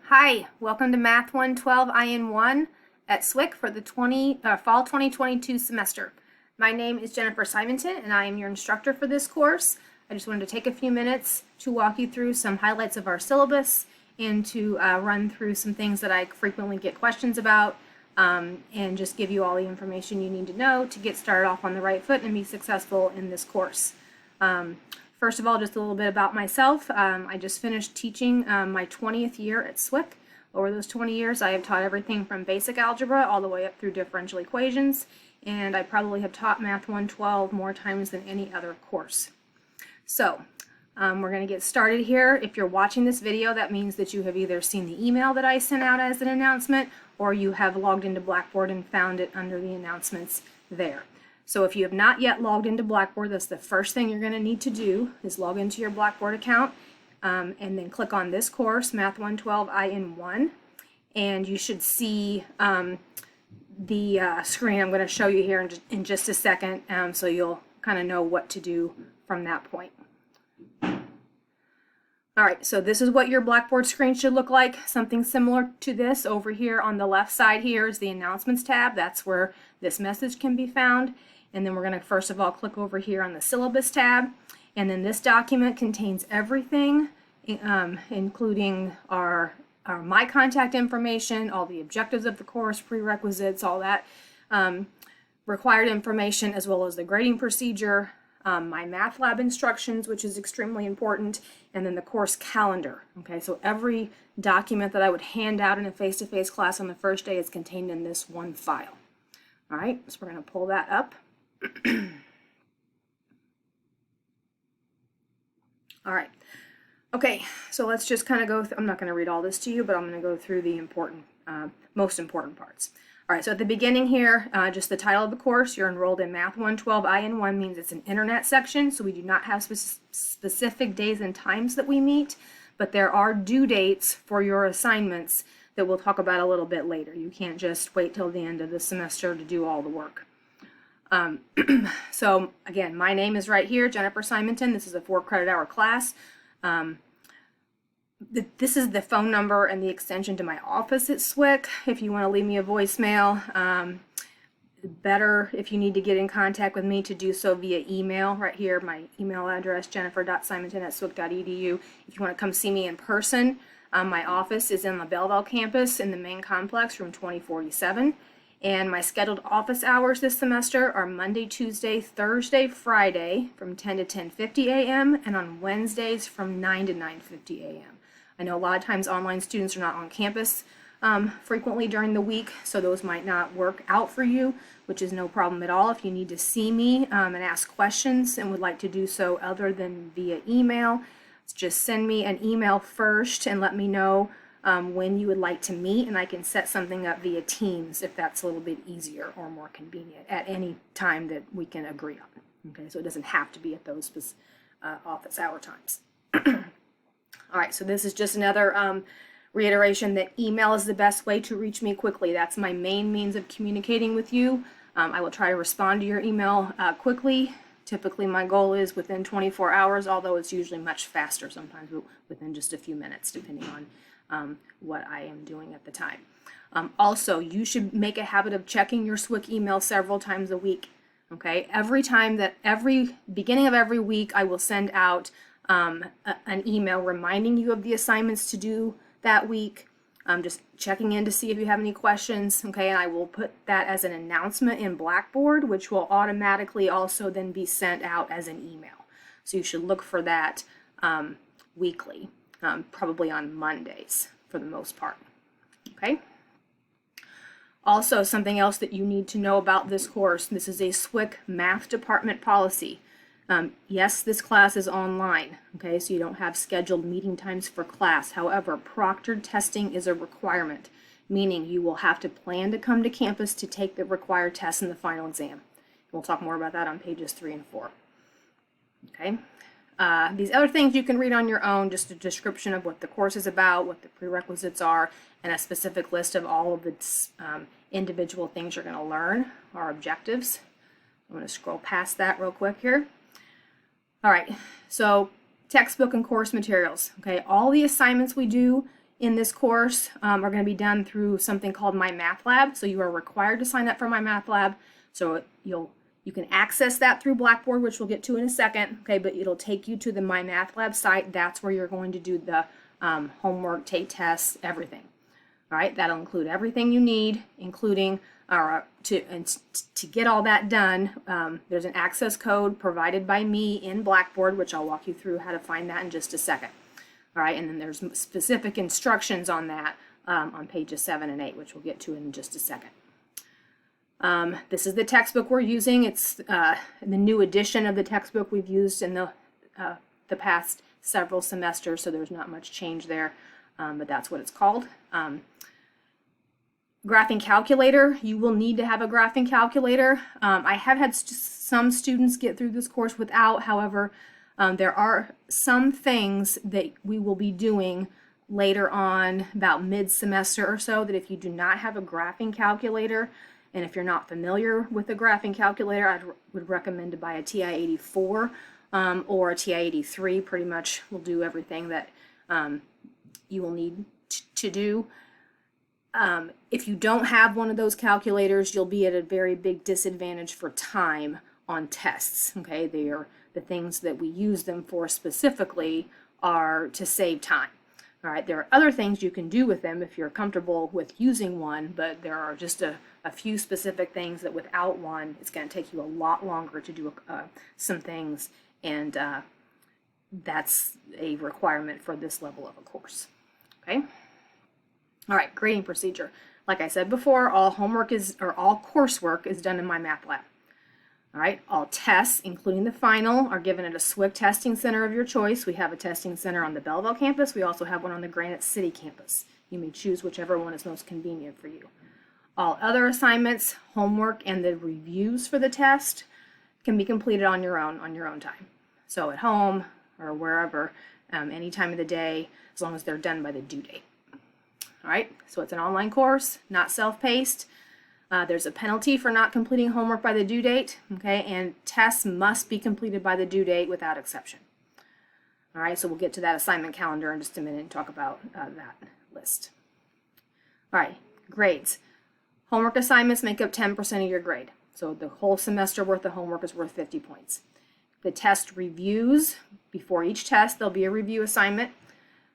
Hi, welcome to Math 112 IN1 at SWIC for the Fall 2022 semester. My name is Jennifer Simonton and I am your instructor for this course. I just wanted to take a few minutes to walk you through some highlights of our syllabus and to run through some things that I frequently get questions about and just give you all the information you need to know to get started off on the right foot and be successful in this course. First of all, just a little bit about myself. I just finished teaching my 20th year at SWIC. Over those 20 years, I have taught everything from basic algebra all the way up through differential equations, and I probably have taught Math 112 more times than any other course. So, we're going to get started here. If you're watching this video, that means that you have either seen the email that I sent out as an announcement, or you have logged into Blackboard and found it under the announcements there. So if you have not yet logged into Blackboard, that's the first thing you're going to need to do is log into your Blackboard account and then click on this course, Math 112 IN1, and you should see the screen I'm going to show you here in just a second, so you'll kind of know what to do from that point. All right, so this is what your Blackboard screen should look like. Something similar to this. Over here on the left side here is the Announcements tab. That's where this message can be found. And then we're going to first of all click over here on the Syllabus tab. And then this document contains everything, including our My Contact information, all the objectives of the course, prerequisites, all that required information, as well as the grading procedure, my math lab instructions, which is extremely important, and then the course calendar. Okay, so every document that I would hand out in a face-to-face class on the first day is contained in this one file. All right, so we're going to pull that up. All right. Okay, so let's just kind of go through, I'm not going to read all this to you, but I'm going to go through the most important parts. All right, so at the beginning here, just the title of the course, you're enrolled in Math 112 IN1 means it's an internet section, so we do not have specific days and times that we meet, but there are due dates for your assignments that we'll talk about a little bit later. You can't just wait till the end of the semester to do all the work. So again, my name is right here, Jennifer Simonton. This is a 4-credit-hour class. This is the phone number and the extension to my office at SWIC. If you want to leave me a voicemail, better if you need to get in contact with me to do so via email. Right here, my email address, jennifer.simonton@swic.edu. If you want to come see me in person, my office is in the Belleville campus in the main complex, room 2047. And my scheduled office hours this semester are Monday, Tuesday, Thursday, Friday from 10 to 10:50 a.m. and on Wednesdays from 9 to 9:50 a.m. I know a lot of times online students are not on campus frequently during the week, so those might not work out for you, which is no problem at all. If you need to see me and ask questions and would like to do so other than via email, just send me an email first and let me know when you would like to meet, and I can set something up via Teams if that's a little bit easier or more convenient at any time that we can agree on. Okay, so it doesn't have to be at those office hour times. All right, so this is just another reiteration that email is the best way to reach me quickly. That's my main means of communicating with you. I will try to respond to your email quickly. Typically, my goal is within 24 hours, although it's usually much faster, sometimes within just a few minutes, depending on what I am doing at the time. Also, you should make a habit of checking your SWIC email several times a week. Okay, every beginning of every week, I will send out an email reminding you of the assignments to do that week. Just checking in to see if you have any questions. Okay, and I will put that as an announcement in Blackboard, which will automatically also then be sent out as an email. So you should look for that weekly. Probably on Mondays for the most part. Okay. Also, something else that you need to know about this course, this is a SWIC math department policy. Yes, this class is online, okay, so you don't have scheduled meeting times for class. However, proctored testing is a requirement, meaning you will have to plan to come to campus to take the required tests in the final exam. We'll talk more about that on pages 3 and 4. Okay. These other things you can read on your own, just a description of what the course is about, what the prerequisites are, and a specific list of all of the individual things you're going to learn, our objectives. I'm going to scroll past that real quick here. All right, so textbook and course materials. Okay, all the assignments we do in this course are going to be done through something called My Math Lab. So you are required to sign up for My Math Lab. So you can access that through Blackboard, which we'll get to in a second, okay, but it'll take you to the My Math Lab site. That's where you're going to do the homework, take tests, everything. All right, that'll include everything you need, including to get all that done. There's an access code provided by me in Blackboard, which I'll walk you through how to find that in just a second. All right, and then there's specific instructions on that on pages 7 and 8, which we'll get to in just a second. This is the textbook we're using. It's the new edition of the textbook we've used in the past several semesters, so there's not much change there, but that's what it's called. Graphing calculator, you will need to have a graphing calculator. I have had some students get through this course without. However, there are some things that we will be doing later on, about mid-semester or so, that if you do not have a graphing calculator, and if you're not familiar with a graphing calculator, I would recommend to buy a TI-84 or a TI-83. Pretty much will do everything that you will need to do. If you don't have one of those calculators, you'll be at a very big disadvantage for time on tests. Okay, they are the things that we use them for specifically are to save time. All right, there are other things you can do with them if you're comfortable with using one, but there are just a few specific things that without one, it's going to take you a lot longer to do some things, and that's a requirement for this level of a course. Okay. All right, grading procedure. Like I said before, all coursework is done in My Math Lab. All right, all tests, including the final, are given at a SWIC testing center of your choice. We have a testing center on the Belleville campus. We also have one on the Granite City campus. You may choose whichever one is most convenient for you. All other assignments, homework, and the reviews for the test can be completed on your own time. So at home or wherever, any time of the day, as long as they're done by the due date. All right, so it's an online course, not self-paced. There's a penalty for not completing homework by the due date, okay, and tests must be completed by the due date without exception. All right, so we'll get to that assignment calendar in just a minute and talk about that list. All right, grades. Homework assignments make up 10% of your grade. So the whole semester worth of homework is worth 50 points. The test reviews, before each test, there'll be a review assignment.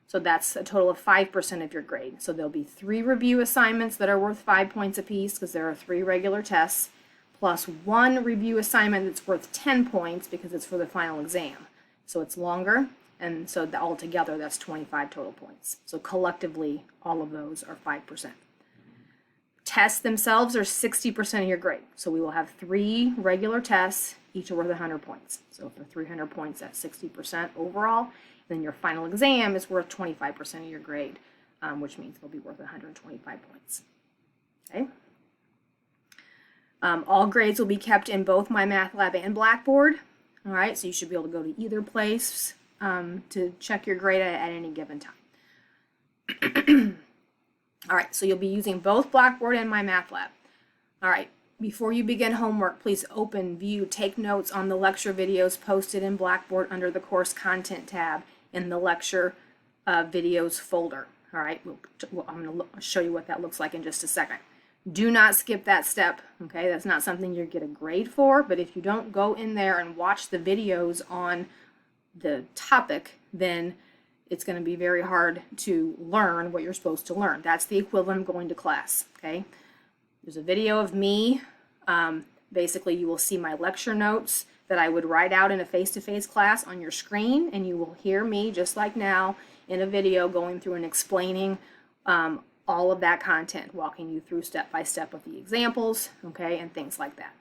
So that's a total of 5% of your grade. So there'll be 3 review assignments that are worth 5 points apiece because there are 3 regular tests, plus 1 review assignment that's worth 10 points because it's for the final exam. So it's longer, and so altogether that's 25 total points. So collectively, all of those are 5%. Tests themselves are 60% of your grade. So we will have 3 regular tests, each are worth 100 points. So for 300 points, that's 60% overall. Then your final exam is worth 25% of your grade, which means it'll be worth 125 points. Okay. All grades will be kept in both My Math Lab and Blackboard. All right, so you should be able to go to either place to check your grade at any given time. All right, so you'll be using both Blackboard and My Math Lab. All right, before you begin homework, please open, view, take notes on the lecture videos posted in Blackboard under the Course Content tab in the Lecture Videos folder. All right, I'm going to show you what that looks like in just a second. Do not skip that step, okay? That's not something you get a grade for, but if you don't go in there and watch the videos on the topic, then it's going to be very hard to learn what you're supposed to learn. That's the equivalent of going to class, okay? There's a video of me. Basically, you will see my lecture notes that I would write out in a face-to-face class on your screen, and you will hear me, just like now, in a video going through and explaining all of that content, walking you through step-by-step of the examples, okay, and things like that.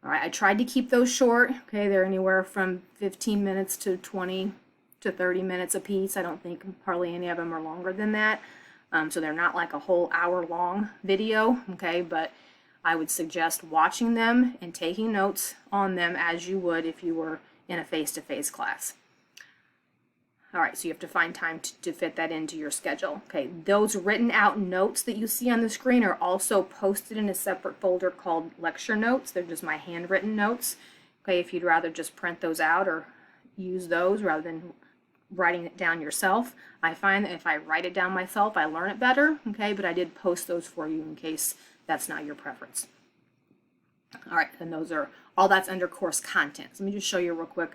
All right, I tried to keep those short, okay? They're anywhere from 15 minutes to 20 to 30 minutes a piece. I don't think hardly any of them are longer than that. So they're not like a whole hour-long video, okay, but I would suggest watching them and taking notes on them as you would if you were in a face-to-face class. All right, so you have to find time to fit that into your schedule. Okay, those written out notes that you see on the screen are also posted in a separate folder called lecture notes. They're just my handwritten notes. Okay, if you'd rather just print those out or use those rather than writing it down yourself. I find that if I write it down myself, I learn it better, okay? But I did post those for you in case that's not your preference. All right, and those are, all that's under course content. So let me just show you real quick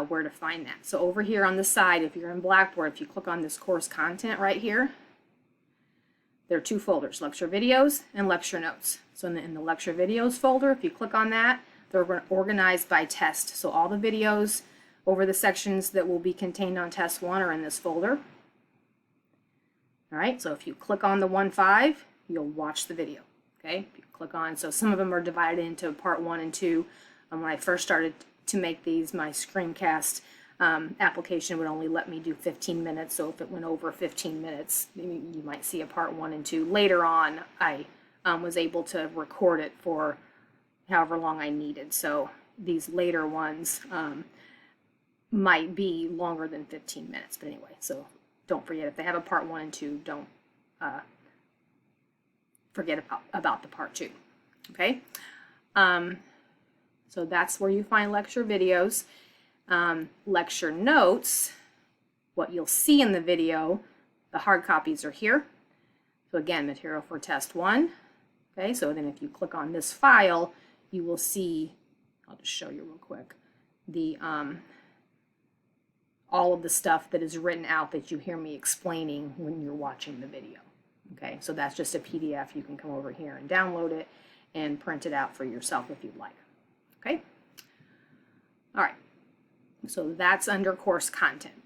where to find that. So over here on the side, if you're in Blackboard, if you click on this course content right here, there are two folders, lecture videos and lecture notes. So in the lecture videos folder, if you click on that, they're organized by test. So all the videos over the sections that will be contained on test 1 are in this folder. All right, so if you click on the 1-5, you'll watch the video. Okay, if you click on, so some of them are divided into part 1 and 2. When I first started to make these, my screencast application would only let me do 15 minutes. So if it went over 15 minutes, you might see a part 1 and 2. Later on, I was able to record it for however long I needed. So these later ones might be longer than 15 minutes. But anyway, so don't forget, if they have a part 1 and 2, don't forget about the part 2. Okay, so that's where you find lecture videos. Lecture notes, what you'll see in the video, the hard copies are here. So again, material for test 1. Okay, so then if you click on this file, you will see, I'll just show you real quick, the all of the stuff that is written out that you hear me explaining when you're watching the video. Okay, so that's just a PDF. You can come over here and download it and print it out for yourself if you'd like. Okay, all right, so that's under course content.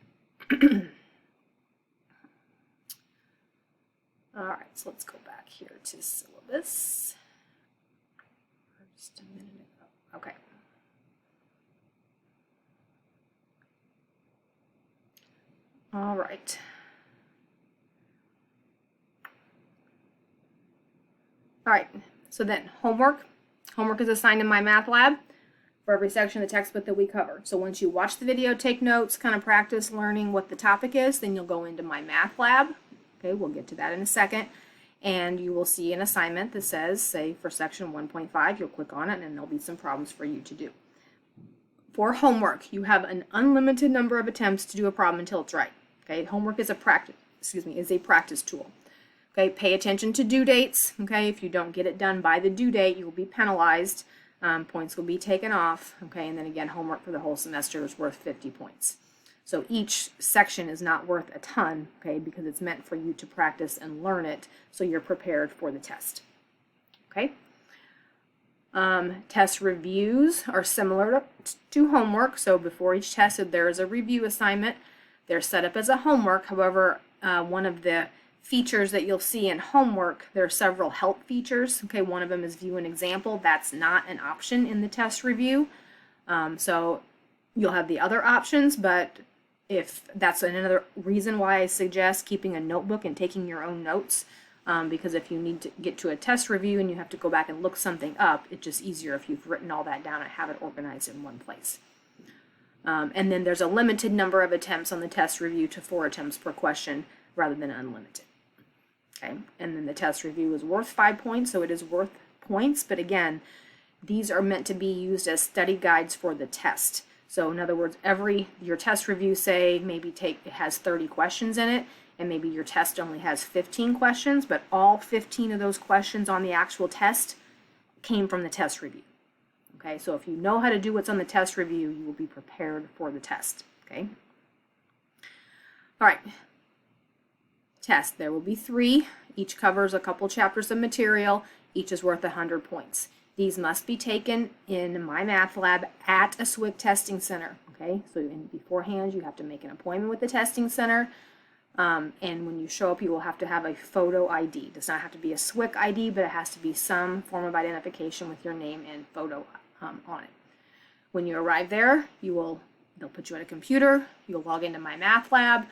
All right, so let's go back here to syllabus. Just a minute ago. Okay. All right. All right, so then homework. Homework is assigned in MyMathLab for every section of the textbook that we cover. So once you watch the video, take notes, kind of practice learning what the topic is, then you'll go into MyMathLab. Okay, we'll get to that in a second. And you will see an assignment that says, say, for section 1.5, you'll click on it and there'll be some problems for you to do. For homework, you have an unlimited number of attempts to do a problem until it's right. Okay, homework is a practice tool. Okay, pay attention to due dates. Okay, if you don't get it done by the due date, you will be penalized. Points will be taken off. Okay, and then again, homework for the whole semester is worth 50 points. So each section is not worth a ton, okay, because it's meant for you to practice and learn it so you're prepared for the test. Okay. Test reviews are similar to homework. So before each test, if there is a review assignment, they're set up as a homework. However, one of the features that you'll see in homework, there are several help features. Okay, one of them is view an example. That's not an option in the test review. So you'll have the other options, but if that's another reason why I suggest keeping a notebook and taking your own notes, because if you need to get to a test review and you have to go back and look something up, it's just easier if you've written all that down and have it organized in one place. And then there's a limited number of attempts on the test review to 4 attempts per question rather than unlimited. Okay, and then the test review is worth 5 points, so it is worth points, but again, these are meant to be used as study guides for the test. So in other words, your test review, say, maybe it has 30 questions in it, and maybe your test only has 15 questions, but all 15 of those questions on the actual test came from the test review. Okay, so if you know how to do what's on the test review, you will be prepared for the test. Okay. All right. Test. There will be 3. Each covers a couple chapters of material. Each is worth 100 points. These must be taken in MyMathLab at a SWIC testing center. Okay, so beforehand you have to make an appointment with the testing center, and when you show up, you will have to have a photo ID. It does not have to be a SWIC ID, but it has to be some form of identification with your name and photo on it. When you arrive there, they'll put you at a computer. You'll log into MyMathLab.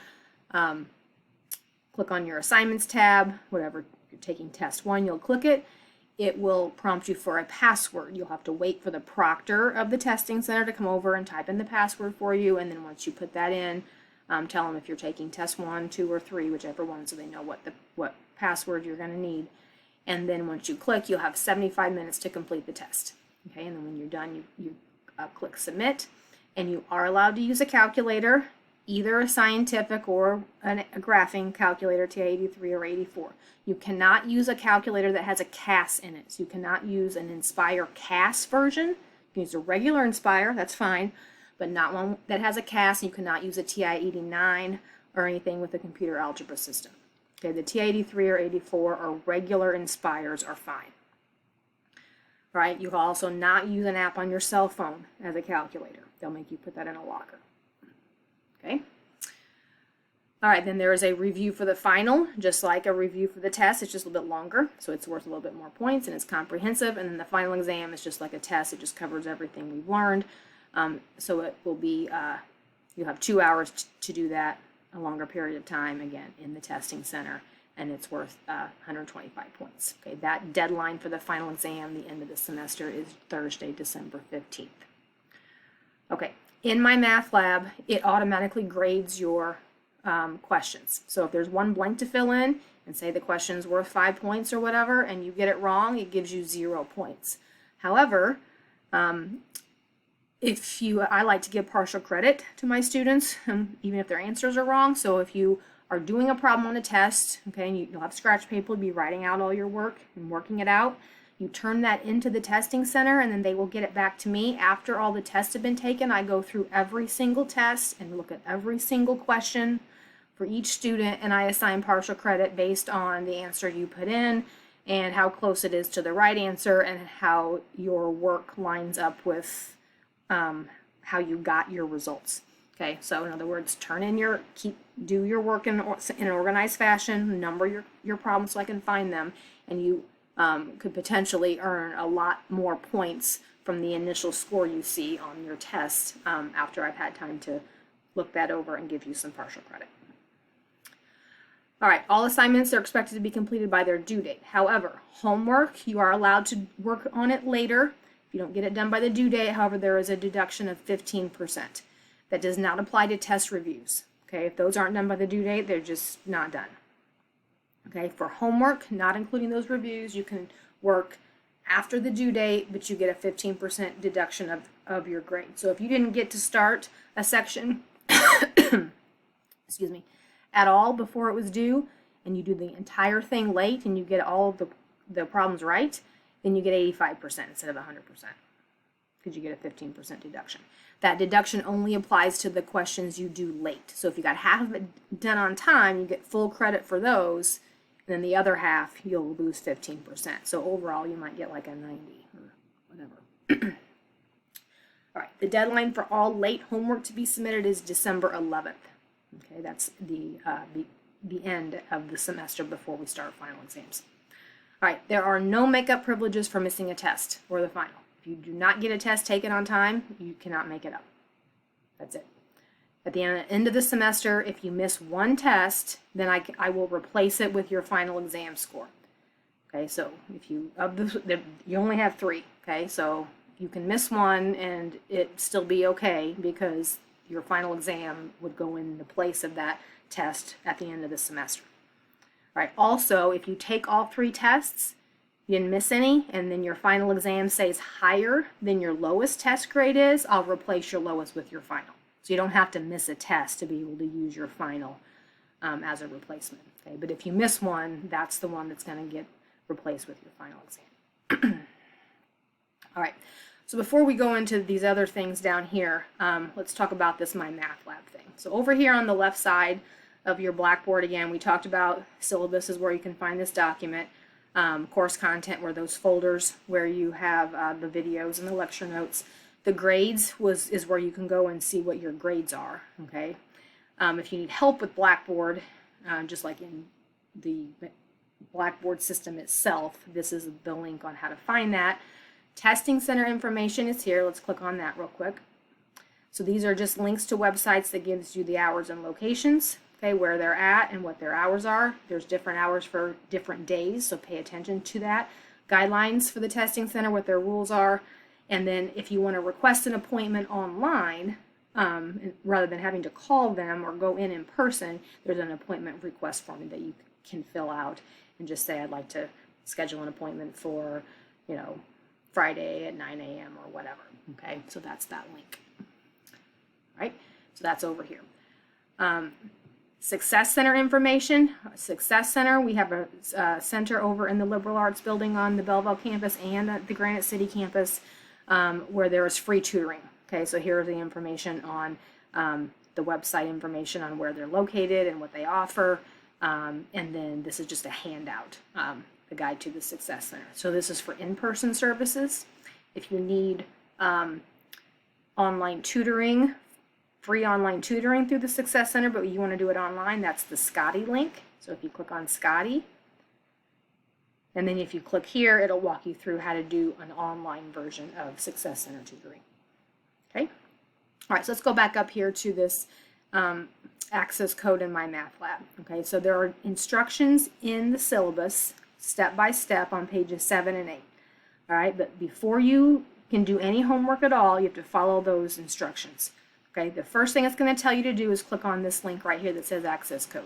Click on your assignments tab, whatever you're taking test 1, you'll click it. It will prompt you for a password. You'll have to wait for the proctor of the testing center to come over and type in the password for you, and then once you put that in, tell them if you're taking test 1, 2, or 3, whichever one, so they know what password you're going to need. And then once you click, you'll have 75 minutes to complete the test. Okay, and then when you're done, you click submit, and you are allowed to use a calculator. either a scientific or a graphing calculator, TI-83 or 84. You cannot use a calculator that has a CAS in it. So you cannot use an Inspire CAS version. You can use a regular Inspire, that's fine, but not one that has a CAS. You cannot use a TI-89 or anything with a computer algebra system. Okay, the TI-83 or 84 or regular Inspires are fine. All right, you can also not use an app on your cell phone as a calculator. They'll make you put that in a locker. Okay. All right, then there is a review for the final, just like a review for the test. It's just a little bit longer, so it's worth a little bit more points, and it's comprehensive. And then the final exam is just like a test. It just covers everything we've learned. So it will be, you'll have 2 hours to do that, a longer period of time, again, in the testing center, and it's worth 125 points. Okay, that deadline for the final exam, the end of the semester, is Thursday, December 15th. Okay, in my math lab, it automatically grades your questions. So if there's one blank to fill in, and say the question's worth 5 points or whatever, and you get it wrong, it gives you 0 points. However, I like to give partial credit to my students, even if their answers are wrong. So if you are doing a problem on a test, okay, and you'll have scratch paper, you'll be writing out all your work and working it out. You turn that into the testing center, and then they will get it back to me after all the tests have been taken. I go through every single test and look at every single question for each student, and I assign partial credit based on the answer you put in and how close it is to the right answer and how your work lines up with how you got your results. Okay, so in other words, do your work in an organized fashion, number your problems so I can find them, and you could potentially earn a lot more points from the initial score you see on your test after I've had time to look that over and give you some partial credit. All right, all assignments are expected to be completed by their due date. However, homework, you are allowed to work on it later. If you don't get it done by the due date, however, there is a deduction of 15%. That does not apply to test reviews. Okay, if those aren't done by the due date, they're just not done. Okay, for homework, not including those reviews, you can work after the due date, but you get a 15% deduction of your grade. So if you didn't get to start a section, excuse me, at all before it was due, and you do the entire thing late and you get all of the problems right, then you get 85% instead of 100%, because you get a 15% deduction. That deduction only applies to the questions you do late. So if you got half of it done on time, you get full credit for those, and then the other half, you'll lose 15%. So overall, you might get like a 90 or whatever. All right, the deadline for all late homework to be submitted is December 11th. Okay, that's the end of the semester before we start final exams. All right, there are no makeup privileges for missing a test or the final. If you do not get a test taken on time, you cannot make it up. That's it. At the end of the semester, if you miss one test, then I will replace it with your final exam score. Okay, so if you only have 3. Okay, so you can miss one and it still be okay because your final exam would go in the place of that test at the end of the semester. All right, also, if you take all 3 tests, you didn't miss any, and then your final exam says higher than your lowest test grade is, I'll replace your lowest with your final. So you don't have to miss a test to be able to use your final as a replacement. Okay, but if you miss one, that's the one that's going to get replaced with your final exam. All right. So before we go into these other things down here, let's talk about this My Math Lab thing. So over here on the left side of your Blackboard, again, we talked about syllabus is where you can find this document. Course content were those folders where you have the videos and the lecture notes. The grades is where you can go and see what your grades are. Okay. If you need help with Blackboard, just like in the Blackboard system itself, this is the link on how to find that. Testing center information is here. Let's click on that real quick. So these are just links to websites that gives you the hours and locations, okay, where they're at and what their hours are. There's different hours for different days, so pay attention to that. Guidelines for the testing center, what their rules are. And then if you want to request an appointment online, rather than having to call them or go in person, there's an appointment request form that you can fill out and just say, I'd like to schedule an appointment for, Friday at 9 a.m. or whatever. Okay, so that's that link. All right, so that's over here. Success Center information. Success Center, we have a center over in the Liberal Arts Building on the Belleville campus and at the Granite City campus where there is free tutoring. Okay, so here's the information on the website information on where they're located and what they offer. And then this is just a handout, the guide to the Success Center. So this is for in-person services. If you need online tutoring, free online tutoring through the Success Center, but you want to do it online, that's the Scotty link. So if you click on Scotty, and then if you click here, it'll walk you through how to do an online version of Success Center tutoring. Okay. All right, so let's go back up here to this access code in MyMathLab. Okay, so there are instructions in the syllabus, step by step, on pages 7 and 8. All right, but before you can do any homework at all, you have to follow those instructions. Okay, the first thing it's going to tell you to do is click on this link right here that says access code.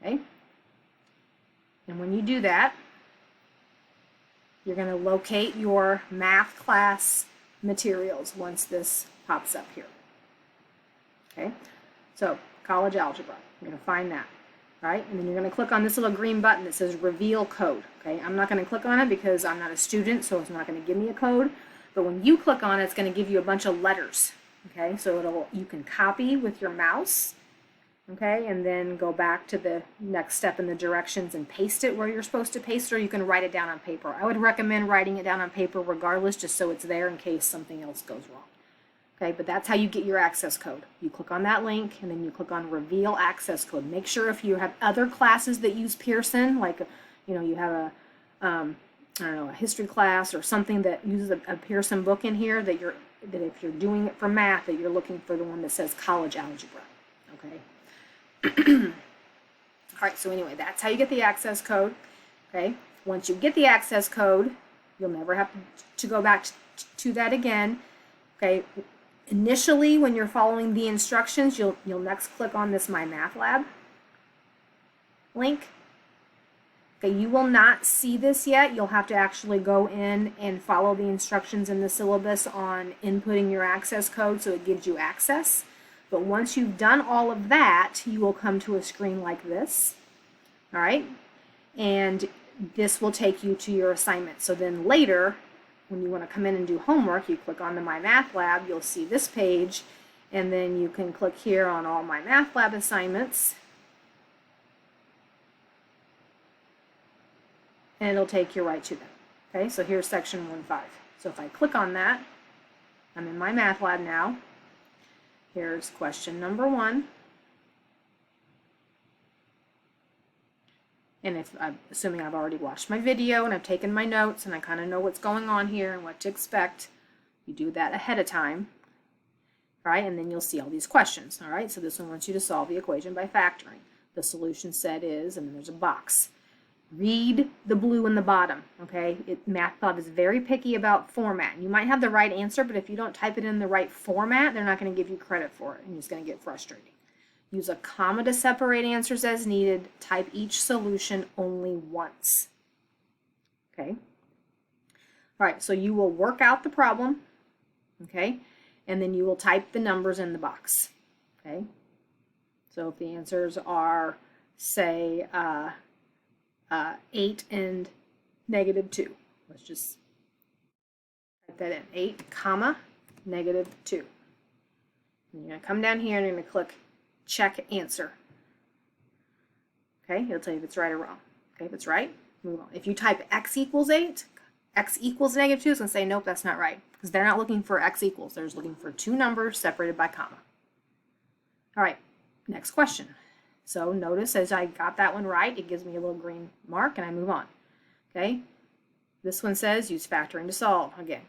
Okay, and when you do that, you're going to locate your math class materials once this pops up here. Okay, so college algebra, you're going to find that, right? And then you're going to click on this little green button that says reveal code. Okay, I'm not going to click on it because I'm not a student, so it's not going to give me a code. But when you click on it, it's going to give you a bunch of letters. Okay, so you can copy with your mouse. Okay, and then go back to the next step in the directions and paste it where you're supposed to paste, or you can write it down on paper. I would recommend writing it down on paper regardless, just so it's there in case something else goes wrong. Okay, but that's how you get your access code. You click on that link and then you click on reveal access code. Make sure if you have other classes that use Pearson, like you have a I don't know, a history class or something that uses a Pearson book in here, that if you're doing it for math, that you're looking for the one that says college algebra. Okay. All right, so anyway, that's how you get the access code. Okay, once you get the access code, you'll never have to go back to that again. Okay, initially when you're following the instructions, you'll next click on this MyMathLab link. Okay, you will not see this yet. You'll have to actually go in and follow the instructions in the syllabus on inputting your access code so it gives you access. But once you've done all of that, you will come to a screen like this. All right, and this will take you to your assignment. So then later, when you want to come in and do homework, you click on the MyMathLab, you'll see this page, and then you can click here on all MyMathLab assignments, and it'll take you right to them. Okay, so here's section 1.5. So if I click on that, I'm in MyMathLab now. Here's question number 1. And if I'm assuming I've already watched my video and I've taken my notes and I kind of know what's going on here and what to expect, you do that ahead of time, right? And then you'll see all these questions, all right? So this one wants you to solve the equation by factoring. The solution set is, and then there's a box. Read the blue in the bottom, okay? MathPub is very picky about format. You might have the right answer, but if you don't type it in the right format, they're not going to give you credit for it, and it's going to get frustrating. Use a comma to separate answers as needed. Type each solution only once. Okay? All right, so you will work out the problem, okay? And then you will type the numbers in the box, okay? So if the answers are, say, 8 and -2. Let's just type that in. 8, comma, -2. And you're going to come down here and you're going to click check answer. Okay, it'll tell you if it's right or wrong. Okay, if it's right, move on. If you type x equals 8, x equals -2, it's going to say, nope, that's not right. Because they're not looking for x equals. They're just looking for two numbers separated by comma. All right, next question. So notice as I got that one right, it gives me a little green mark and I move on. Okay, this one says use factoring to solve. Again,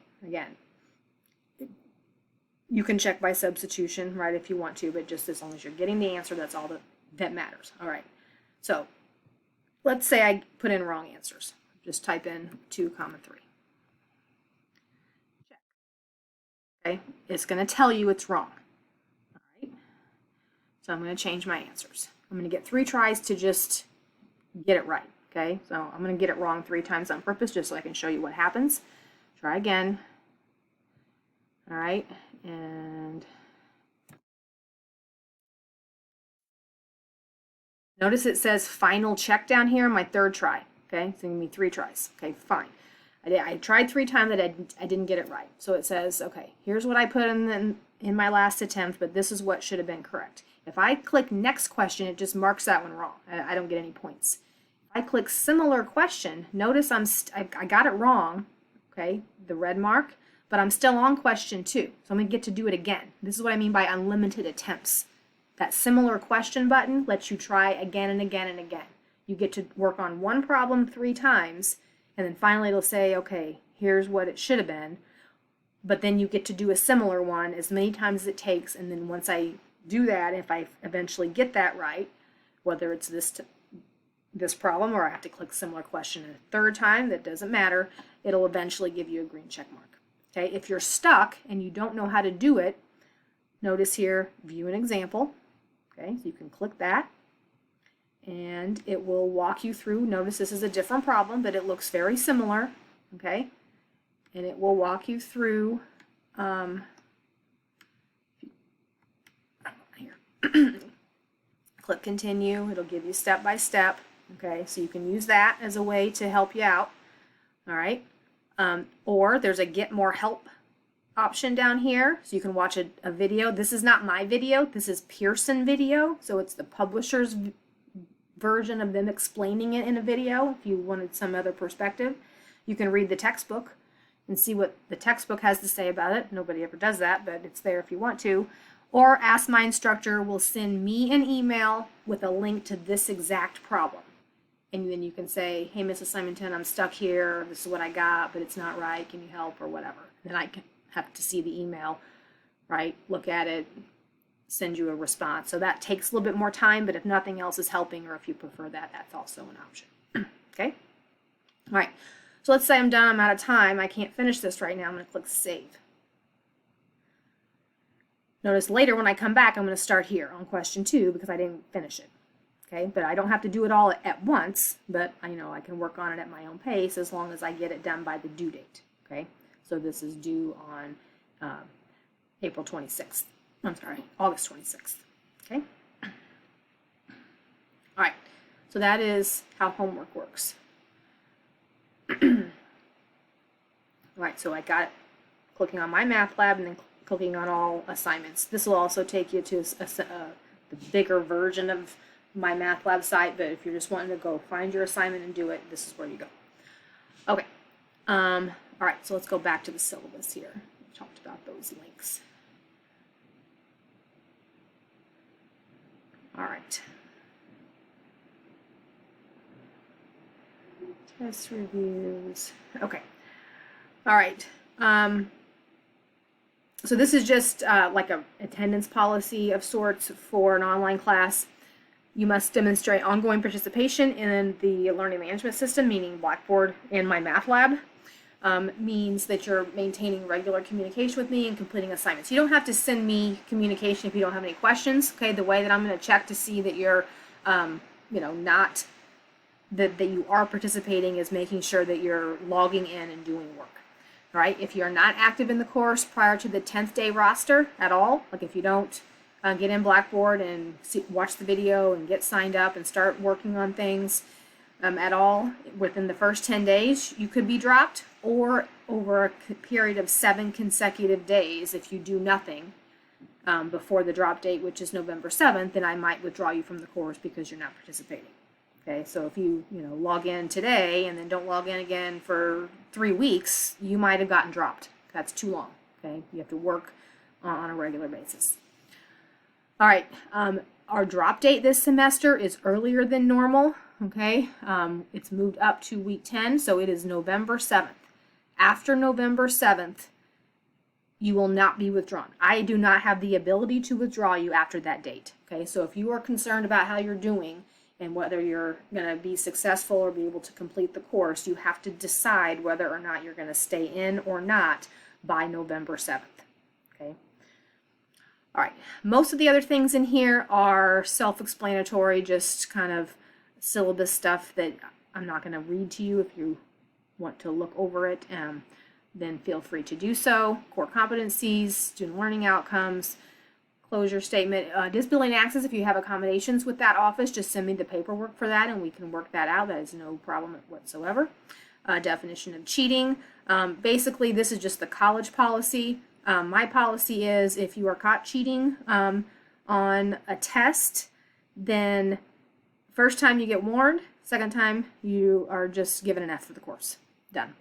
you can check by substitution, right, if you want to, but just as long as you're getting the answer, that's all that matters. All right, so let's say I put in wrong answers. Just type in 2, 3. Check. Okay, it's going to tell you it's wrong. All right, so I'm going to change my answers. I'm going to get 3 tries to just get it right, okay? So I'm going to get it wrong 3 times on purpose just so I can show you what happens. Try again. All right, and notice it says final check down here, my third try. Okay, it's gonna be 3 tries. Okay, fine. I tried 3 times that I didn't get it right. So it says, okay, here's what I put in my last attempt, but this is what should have been correct. If I click next question, it just marks that one wrong. I don't get any points. If I click similar question, notice I got it wrong, okay, the red mark, but I'm still on question 2. So I'm gonna get to do it again. This is what I mean by unlimited attempts. That similar question button lets you try again and again and again. You get to work on one problem 3 times, and then finally it'll say, okay, here's what it should have been. But then you get to do a similar one as many times as it takes, and then once I do that, if I eventually get that right, whether it's this problem or I have to click similar question a 3rd time, that doesn't matter, it'll eventually give you a green check mark. Okay, if you're stuck and you don't know how to do it, notice here, view an example. Okay, so you can click that, and it will walk you through. Notice this is a different problem, but it looks very similar. Okay, and it will walk you through here. Click continue. It'll give you step by step. Okay, so you can use that as a way to help you out. All right, or there's a get more help option down here, so you can watch a video. This is not my video, this is Pearson video, so it's the publisher's version of them explaining it in a video. If you wanted some other perspective, you can read the textbook and see what the textbook has to say about it. Nobody ever does that, but it's there if you want to. Or Ask My Instructor will send me an email with a link to this exact problem. And then you can say, hey, Mrs. Simonton, I'm stuck here. This is what I got, but it's not right. Can you help or whatever? Then I can have to see the email, right? Look at it, send you a response. So that takes a little bit more time, but if nothing else is helping, or if you prefer that, that's also an option. Okay? All right. So let's say I'm done, I'm out of time. I can't finish this right now. I'm going to click save. Notice later when I come back, I'm going to start here on question 2 because I didn't finish it. Okay, but I don't have to do it all at once, but I know I can work on it at my own pace as long as I get it done by the due date. Okay, so this is due on April 26th. I'm sorry, August 26th. Okay. All right, so that is how homework works. All right, so I got it clicking on My Math Lab and then clicking on all assignments. This will also take you to the bigger version of My Math Lab site, but if you're just wanting to go find your assignment and do it, this is where you go. Okay. All right, so let's go back to the syllabus here. We talked about those links. All right. Test reviews. Okay. All right. So this is just like a attendance policy of sorts for an online class. You must demonstrate ongoing participation in the learning management system, meaning Blackboard and My Math Lab. Means that you're maintaining regular communication with me and completing assignments. You don't have to send me communication if you don't have any questions. Okay, the way that I'm going to check to see that you're, not that you are participating is making sure that you're logging in and doing work. All right, if you're not active in the course prior to the 10th day roster at all, like if you don't get in Blackboard and watch the video and get signed up and start working on things at all within the first 10 days, you could be dropped, or over a period of 7 consecutive days, if you do nothing before the drop date, which is November 7th, then I might withdraw you from the course because you're not participating. Okay, so if you log in today and then don't log in again for 3 weeks, you might have gotten dropped. That's too long. Okay, you have to work on a regular basis. All right, our drop date this semester is earlier than normal. Okay, it's moved up to week 10, so it is November 7th. After November 7th, you will not be withdrawn. I do not have the ability to withdraw you after that date. Okay, so if you are concerned about how you're doing and whether you're going to be successful or be able to complete the course, you have to decide whether or not you're going to stay in or not by November 7th. Okay. All right, most of the other things in here are self-explanatory, just kind of syllabus stuff that I'm not going to read to you if you want to look over it. then feel free to do so. Core competencies, student learning outcomes, closure statement, disability and access. If you have accommodations with that office, just send me the paperwork for that and we can work that out. That is no problem whatsoever. Definition of cheating. Basically, this is just the college policy. My policy is if you are caught cheating on a test, then first time you get warned, second time you are just given an F for the course. Done.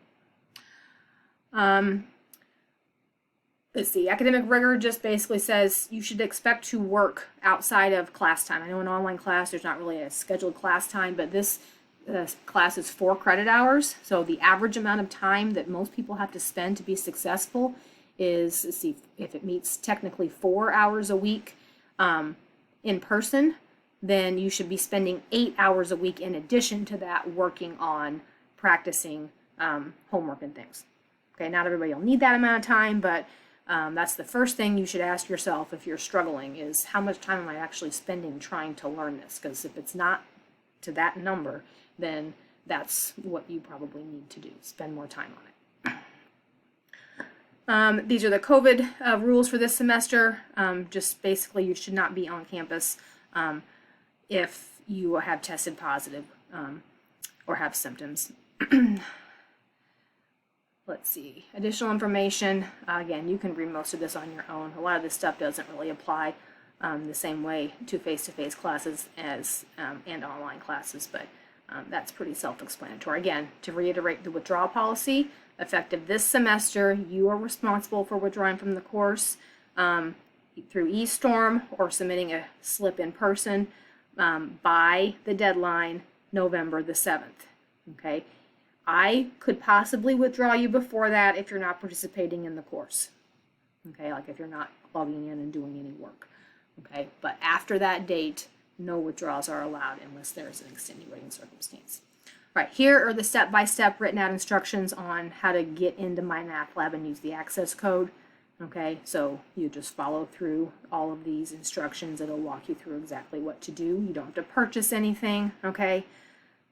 Let's see, academic rigor just basically says you should expect to work outside of class time. I know in online class there's not really a scheduled class time, but this class is 4 credit hours. So the average amount of time that most people have to spend to be successful is, let's see, if it meets technically 4 hours a week in person, then you should be spending 8 hours a week in addition to that working on practicing homework and things. Okay, not everybody will need that amount of time, but that's the first thing you should ask yourself if you're struggling is how much time am I actually spending trying to learn this? Because if it's not to that number, then that's what you probably need to do, spend more time on it. These are the COVID rules for this semester. Just basically you should not be on campus if you have tested positive or have symptoms. Let's see, additional information. Again, you can read most of this on your own. A lot of this stuff doesn't really apply the same way to face-to-face classes as and online classes, but that's pretty self-explanatory. Again, to reiterate the withdrawal policy, effective this semester, you are responsible for withdrawing from the course through eStorm or submitting a slip in person by the deadline November the 7th. Okay. I could possibly withdraw you before that if you're not participating in the course. Okay, like if you're not logging in and doing any work. Okay, but after that date, no withdrawals are allowed unless there's an extenuating circumstance. All right, here are the step-by-step written out instructions on how to get into MyMathLab and use the access code. Okay, so you just follow through all of these instructions. It'll walk you through exactly what to do. You don't have to purchase anything, okay?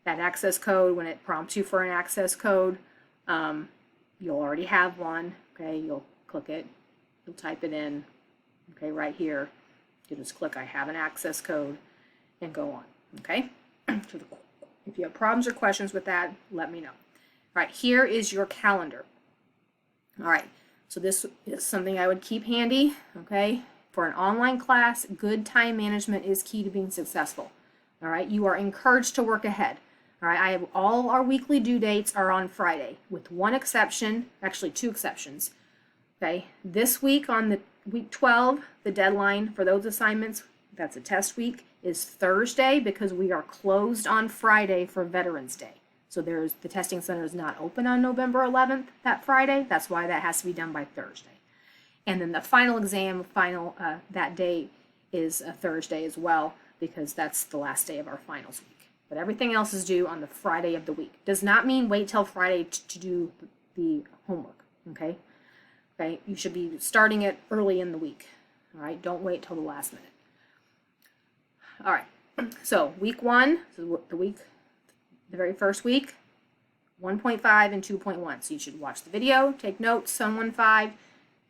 That access code, when it prompts you for an access code, you'll already have one, okay? You'll click it, you'll type it in, okay, right here. You just click I have an access code and go on, okay? So if you have problems or questions with that, let me know. All right, here is your calendar. All right, so this is something I would keep handy, okay? For an online class, good time management is key to being successful. All right, you are encouraged to work ahead. All right, I have all our weekly due dates are on Friday, with one exception, actually 2 exceptions. Okay, this week on the week 12, the deadline for those assignments, that's a test week, is Thursday because we are closed on Friday for Veterans Day. So the testing center is not open on November 11th, that Friday. That's why that has to be done by Thursday. And then the final exam, that day is a Thursday as well because that's the last day of our finals week. But everything else is due on the Friday of the week. Does not mean wait till Friday to do the homework, okay? Okay, you should be starting it early in the week, all right? Don't wait till the last minute. All right, so week 1, so the very first week, 1.5 and 2.1. So you should watch the video, take notes on 1.5,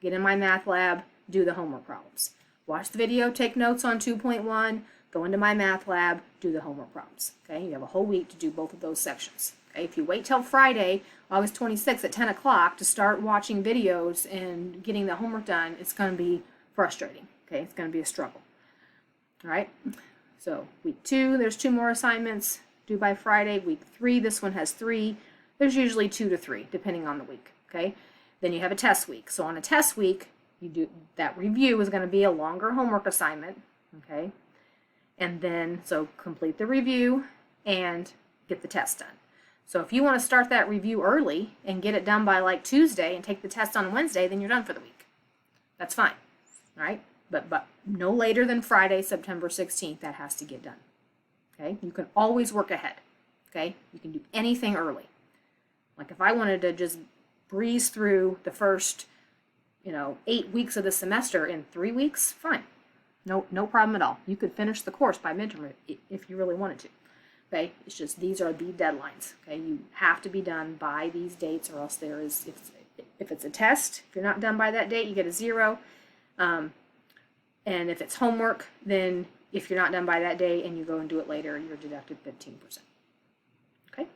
get in MyMathLab, do the homework problems. Watch the video, take notes on 2.1, go into MyMathLab, do the homework problems. Okay, you have a whole week to do both of those sections. Okay, if you wait till Friday, August 26th at 10 o'clock to start watching videos and getting the homework done, it's going to be frustrating. Okay, it's going to be a struggle. All right, so week 2, there's 2 more assignments due by Friday. Week 3, this one has 3. There's usually 2 to 3, depending on the week. Okay, then you have a test week. So on a test week, you do that review is going to be a longer homework assignment. Okay. And then, so complete the review and get the test done. So if you want to start that review early and get it done by like Tuesday and take the test on Wednesday, then you're done for the week. That's fine, all right? But no later than Friday, September 16th, that has to get done, okay? You can always work ahead, okay? You can do anything early. Like if I wanted to just breeze through the first, 8 weeks of the semester in 3 weeks, fine. No problem at all. You could finish the course by midterm if you really wanted to. Okay, it's just these are the deadlines. Okay, you have to be done by these dates, or else if it's a test, if you're not done by that date, you get a 0. And if it's homework, then if you're not done by that day and you go and do it later, you're deducted 15%. Okay?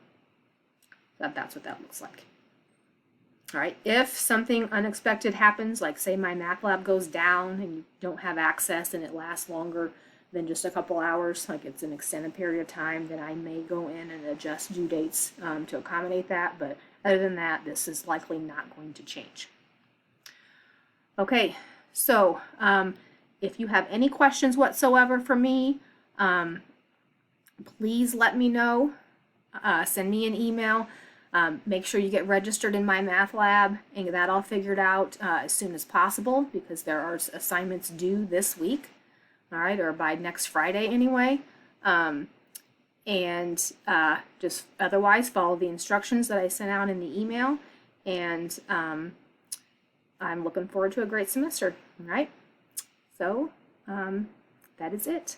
That's what that looks like. All right, if something unexpected happens, like say my math lab goes down and you don't have access and it lasts longer than just a couple hours, like it's an extended period of time, then I may go in and adjust due dates to accommodate that. But other than that, this is likely not going to change. Okay, so if you have any questions whatsoever for me, please let me know. Send me an email. Make sure you get registered in my math lab and get that all figured out as soon as possible, because there are assignments due this week, all right, or by next Friday anyway. Just otherwise follow the instructions that I sent out in the email, and I'm looking forward to a great semester, all right? So that is it.